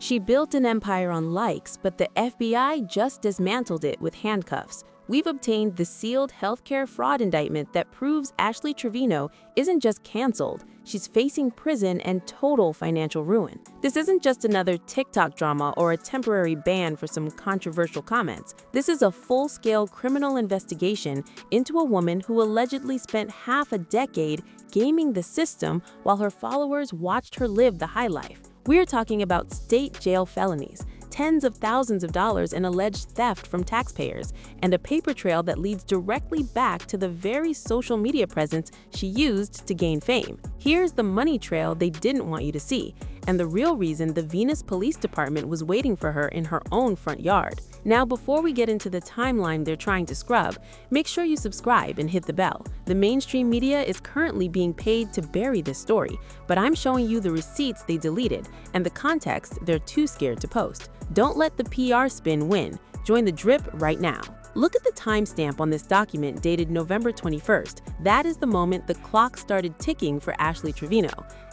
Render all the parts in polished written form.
She built an empire on likes, but the FBI just dismantled it with handcuffs. We've obtained the sealed healthcare fraud indictment that proves Ashley Trevino isn't just canceled, she's facing prison and total financial ruin. This isn't just another TikTok drama or a temporary ban for some controversial comments. This is a full-scale criminal investigation into a woman who allegedly spent half a decade gaming the system while her followers watched her live the high life. We're talking about state jail felonies, tens of thousands of dollars in alleged theft from taxpayers, and a paper trail that leads directly back to the very social media presence she used to gain fame. Here's the money trail they didn't want you to see, and the real reason the Venus Police Department was waiting for her in her own front yard. Now, before we get into the timeline they're trying to scrub, make sure you subscribe and hit the bell. The mainstream media is currently being paid to bury this story, but I'm showing you the receipts they deleted and the context they're too scared to post. Don't let the PR spin win. Join the drip right now. Look at the timestamp on this document dated November 21st. That is the moment the clock started ticking for Ashley Trevino.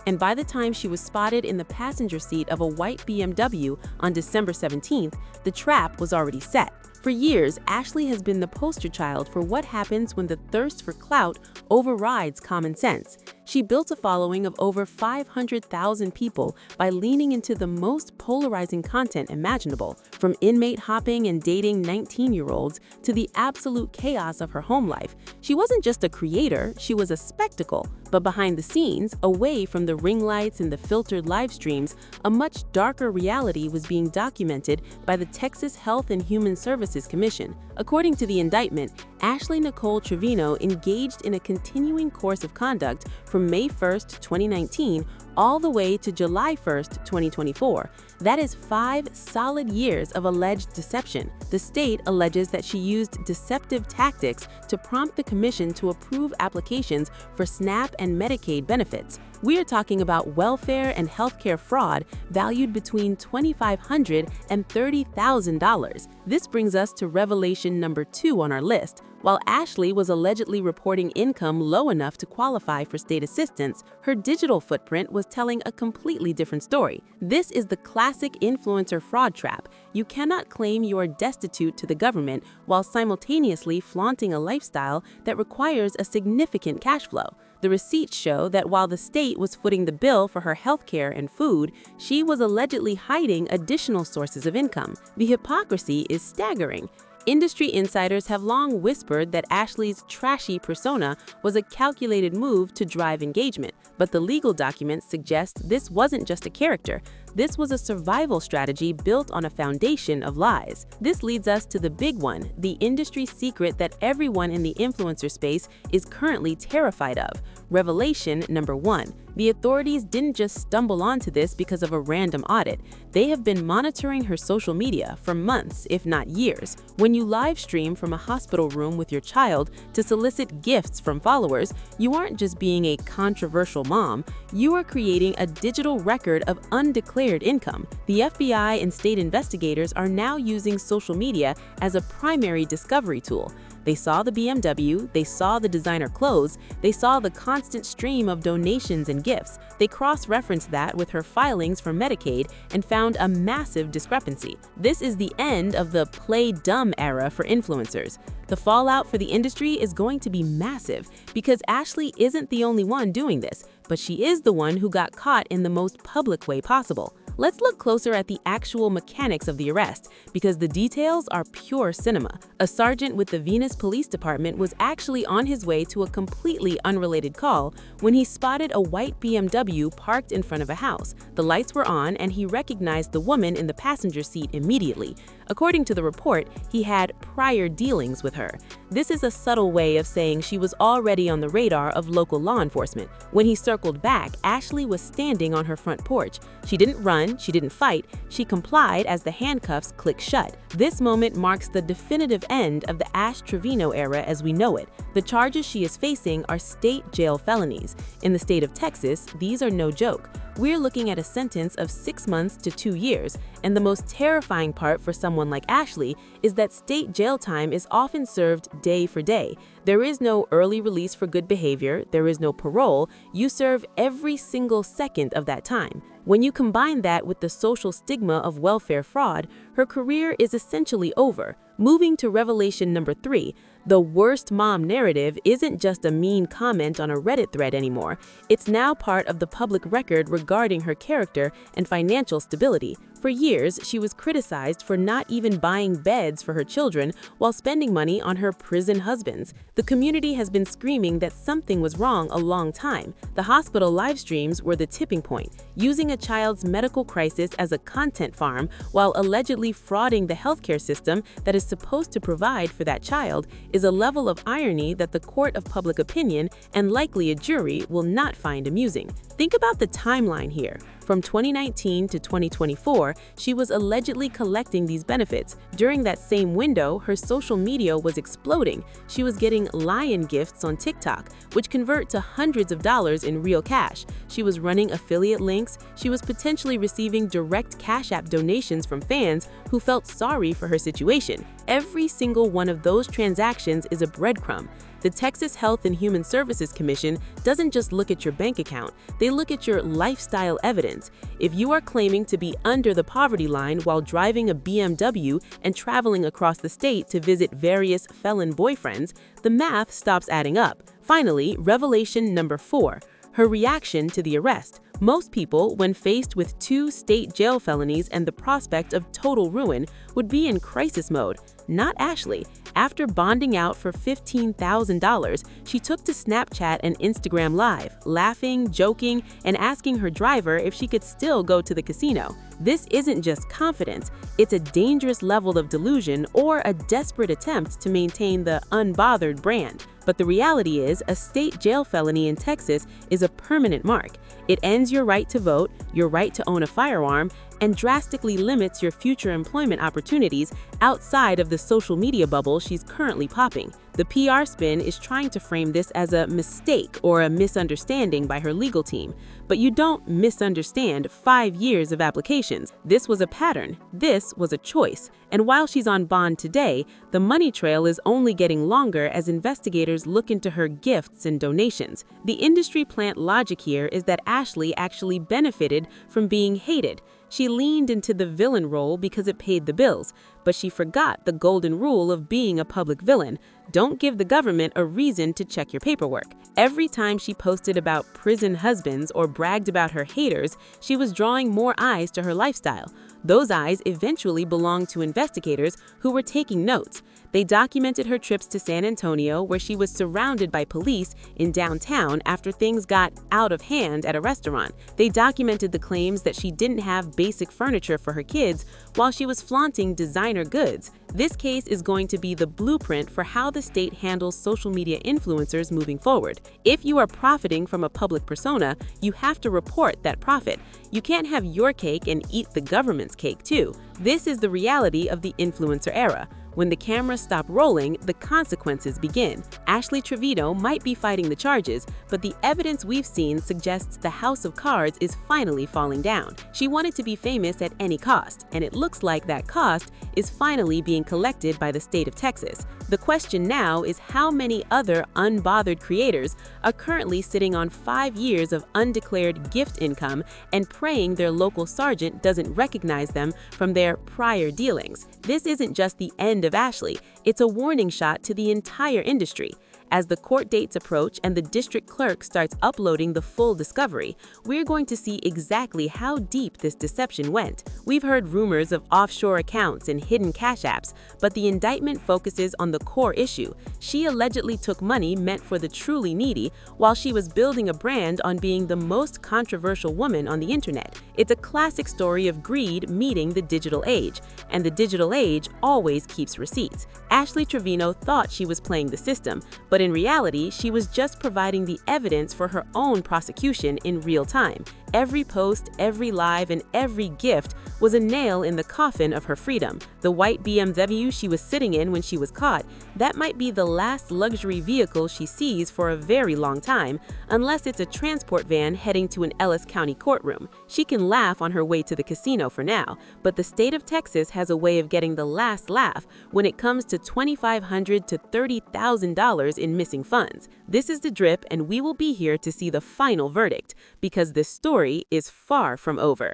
And by the time she was spotted in the passenger seat of a white BMW on December 17th, the trap was already set. For years, Ashley has been the poster child for what happens when the thirst for clout overrides common sense. She built a following of over 500,000 people by leaning into the most polarizing content imaginable, from inmate hopping and dating 19-year-olds to the absolute chaos of her home life. She wasn't just a creator, she was a spectacle. But behind the scenes, away from the ring lights and the filtered live streams, a much darker reality was being documented by the Texas Health and Human Services Commission. According to the indictment, Ashley Nicole Trevino engaged in a continuing course of conduct from May 1st, 2019, all the way to July 1st, 2024. That is 5 solid years of alleged deception. The state alleges that she used deceptive tactics to prompt the commission to approve applications for SNAP and Medicaid benefits. We are talking about welfare and healthcare fraud valued between $2,500 and $30,000. This brings us to revelation number 2 on our list. While Ashley was allegedly reporting income low enough to qualify for state assistance, her digital footprint was telling a completely different story. This is the classic influencer fraud trap. You cannot claim you are destitute to the government while simultaneously flaunting a lifestyle that requires a significant cash flow. The receipts show that while the state was footing the bill for her healthcare and food, she was allegedly hiding additional sources of income. The hypocrisy is staggering. Industry insiders have long whispered that Ashley's trashy persona was a calculated move to drive engagement, but the legal documents suggest this wasn't just a character. This was a survival strategy built on a foundation of lies. This leads us to the big one, the industry secret that everyone in the influencer space is currently terrified of. Revelation number 1. The authorities didn't just stumble onto this because of a random audit. They have been monitoring her social media for months, if not years. When you live stream from a hospital room with your child to solicit gifts from followers, you aren't just being a controversial mom, you are creating a digital record of undeclared income. The FBI and state investigators are now using social media as a primary discovery tool. They saw the BMW, they saw the designer clothes, they saw the constant stream of donations and gifts. They cross-referenced that with her filings for Medicaid and found a massive discrepancy. This is the end of the play dumb era for influencers. The fallout for the industry is going to be massive because Ashley isn't the only one doing this, but she is the one who got caught in the most public way possible. Let's look closer at the actual mechanics of the arrest, because the details are pure cinema. A sergeant with the Venus Police Department was actually on his way to a completely unrelated call when he spotted a white BMW parked in front of a house. The lights were on and he recognized the woman in the passenger seat immediately. According to the report, he had prior dealings with her. This is a subtle way of saying she was already on the radar of local law enforcement. When he circled back, Ashley was standing on her front porch. She didn't run, she didn't fight, she complied as the handcuffs clicked shut. This moment marks the definitive end of the Ash Trevino era as we know it. The charges she is facing are state jail felonies. In the state of Texas, these are no joke. We're looking at a sentence of 6 months to 2 years, and the most terrifying part for someone like Ashley is that state jail time is often served day for day. There is no early release for good behavior, there is no parole, you serve every single second of that time. When you combine that with the social stigma of welfare fraud, her career is essentially over. Moving to revelation number 3, the worst mom narrative isn't just a mean comment on a Reddit thread anymore. It's now part of the public record regarding her character and financial stability. For years, she was criticized for not even buying beds for her children while spending money on her prison husbands. The community has been screaming that something was wrong a long time. The hospital live streams were the tipping point, using a child's medical crisis as a content farm while allegedly frauding the healthcare system that is supposed to provide for that child is a level of irony that the court of public opinion and likely a jury will not find amusing. Think about the timeline here. From 2019 to 2024, she was allegedly collecting these benefits. During that same window, her social media was exploding. She was getting lion gifts on TikTok, which convert to hundreds of dollars in real cash. She was running affiliate links. She was potentially receiving direct Cash App donations from fans who felt sorry for her situation. Every single one of those transactions is a breadcrumb. The Texas Health and Human Services Commission doesn't just look at your bank account, they look at your lifestyle evidence. If you are claiming to be under the poverty line while driving a BMW and traveling across the state to visit various felon boyfriends, the math stops adding up. Finally, revelation number 4. Her reaction to the arrest. Most people, when faced with 2 state jail felonies and the prospect of total ruin, would be in crisis mode. Not Ashley. After bonding out for $15,000, she took to Snapchat and Instagram Live, laughing, joking, and asking her driver if she could still go to the casino. This isn't just confidence, it's a dangerous level of delusion or a desperate attempt to maintain the unbothered brand. But the reality is, a state jail felony in Texas is a permanent mark. It ends your right to vote, your right to own a firearm, and drastically limits your future employment opportunities outside of the social media bubble she's currently popping. The PR spin is trying to frame this as a mistake or a misunderstanding by her legal team. But you don't misunderstand 5 years of applications. This was a pattern. This was a choice. And while she's on bond today, the money trail is only getting longer as investigators look into her gifts and donations. The industry plant logic here is that Ashley actually benefited from being hated. She leaned into the villain role because it paid the bills, but she forgot the golden rule of being a public villain. Don't give the government a reason to check your paperwork. Every time she posted about prison husbands or bragged about her haters, she was drawing more eyes to her lifestyle. Those eyes eventually belonged to investigators who were taking notes. They documented her trips to San Antonio, where she was surrounded by police in downtown after things got out of hand at a restaurant. They documented the claims that she didn't have basic furniture for her kids while she was flaunting designer goods. This case is going to be the blueprint for how the state handles social media influencers moving forward. If you are profiting from a public persona, you have to report that profit. You can't have your cake and eat the government's cake too. This is the reality of the influencer era. When the cameras stop rolling, the consequences begin. Ashley Trevino might be fighting the charges, but the evidence we've seen suggests the house of cards is finally falling down. She wanted to be famous at any cost, and it looks like that cost is finally being collected by the state of Texas. The question now is how many other unbothered creators are currently sitting on 5 years of undeclared gift income and praying their local sergeant doesn't recognize them from their prior dealings. This isn't just the end of Ashley, it's a warning shot to the entire industry. As the court dates approach and the district clerk starts uploading the full discovery, we're going to see exactly how deep this deception went. We've heard rumors of offshore accounts and hidden cash apps, but the indictment focuses on the core issue. She allegedly took money meant for the truly needy while she was building a brand on being the most controversial woman on the internet. It's a classic story of greed meeting the digital age, and the digital age always keeps receipts. Ashley Trevino thought she was playing the system, but in reality, she was just providing the evidence for her own prosecution in real time. Every post, every live, and every gift was a nail in the coffin of her freedom. The white BMW she was sitting in when she was caught, that might be the last luxury vehicle she sees for a very long time, unless it's a transport van heading to an Ellis County courtroom. She can laugh on her way to the casino for now, but the state of Texas has a way of getting the last laugh when it comes to $2,500 to $30,000 in missing funds. This is The Drip, and we will be here to see the final verdict, because this story is far from over.